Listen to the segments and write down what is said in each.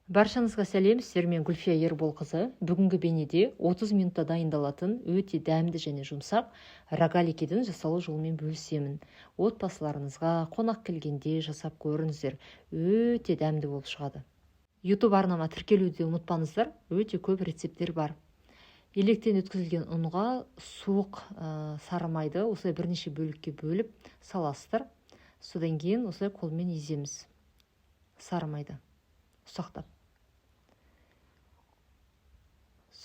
Баршаңызға сәлем, сіздермен Гүлфия Ерболқызы. Бүгінгі бейнеде 30 минутта дайындалатын өте дәмді және жұмсақ рогаликеден жасалу жолымен бөлісемін. Отбасыларыңызға қонақ келгенде жасап көріңіздер. Өте дәмді болып шығады. YouTube арнама тіркелуді ұмытпаңыздар, өте көп рецепттер бар. Електен өткізілген ұнға суық сары майды осылай бірнеше бөлікке бөліп саласыздар. Содан кейін осылай қолмен еземіз сары майды ұсақтап.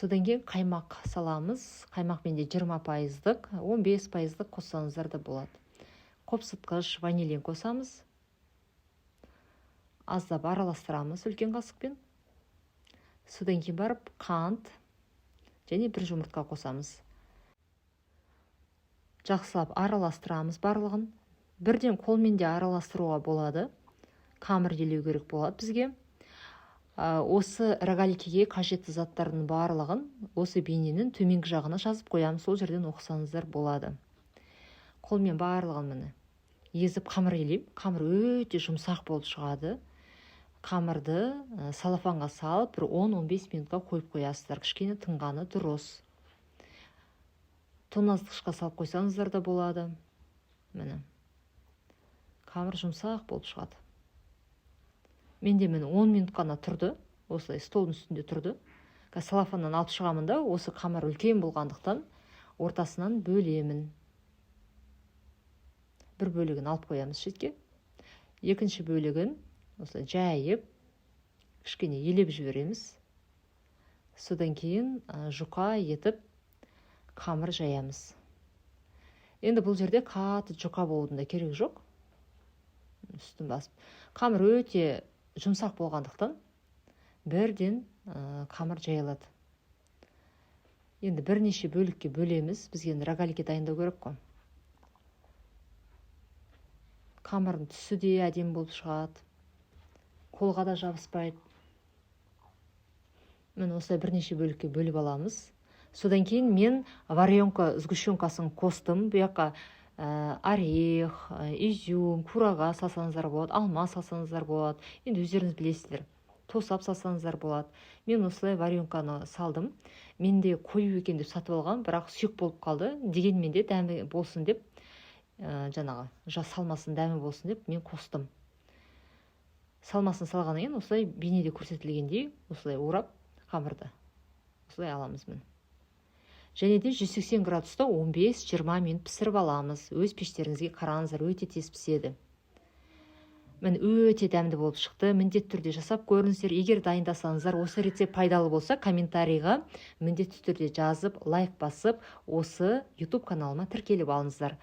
Содан кейін қаймақ саламыз. Қаймақ менде 20%, 15% қоссаңыздар да болады. Қопсытқыш, ванилин қосамыз. Аздап араластырамыз үлкен қасықпен. Содан кейін барып қант және бір жұмыртқа қосамыз. Жақсылап араластырамыз барлығын. Бірден қолмен де араластыруға болады. Қамыр елеу керек болады бізге. Осы рогаликеге қажетті заттардың барлығын осы бейненің төменгі жағына жазып қоямын, сол жерден оқысаңыздар болады. Қолмен барлығын міне езіп қамыр елеймін. Қамыр өте жұмсақ болып шығады. Қамырды салафанға салып, бір 10-15 минутқа қойып қоясыздар. Кішкене тынғаны дұрыс. Тоңазытқышқа салып қойсаңыздар да болады. Міне қамыр жұмсақ болып шығады. Менде 10 минут қана тұрды, осылай столдың үстінде тұрды. Салафаннан алып шығамын да, осы қамыр үлкен болғандықтан ортасынан бөлемін. Бір бөлігін алып қоямыз шетке. Екінші бөлігін осылай жайып, кішкене елеп жібереміз. Содан кейін жұқа етіп қамыр жаямыз. Енді бұл жерде қатты жұқа болудың да керек жоқ. Үстін басып. Қамыр өте жұмсақ болғандықтан бірден қамыр жайылады. Енді бірнеше бөлікке бөлеміз. Бізге рогалике дайындау керек қой. Қамырдың түсі де әдемі болып шығады. Қолға да жабыспайды. Мен осылай бірнеше бөлікке бөліп аламыз. Содан кейін мен варенка сгущенкасын қостым. Бұл жаққа орех, изюм, курага салсаңыздар болады, алма салсаңыздар болады. Енді өздеріңіз білесіздер. Тосап салсаңыздар болады. Мен осылай варенканы салдым. Менде қою екен деп сатып алған, бірақ сүйек болып қалды. Дегенмен де дәмі болсын деп, жаңағы салмасын дәмі болсын деп мен қостым. Салмасын салғаннан кейін осылай бейнеде көрсетілгендей осылай орап қамырды. Осылай аламыз мен. Және де 180 градуста 15-20 минут пісіріп аламыз. Өз пештеріңізге қараңыздар, өте тез піседі. Мен өте дәмді болып шықты. Міндетті түрде жасап көріңіздер. Егер дайындасаңыздар, осы рецепт пайдалы болса, комментарийға міндетті түрде жазып, лайк басып, осы YouTube каналыма тіркеліп алыңыздар.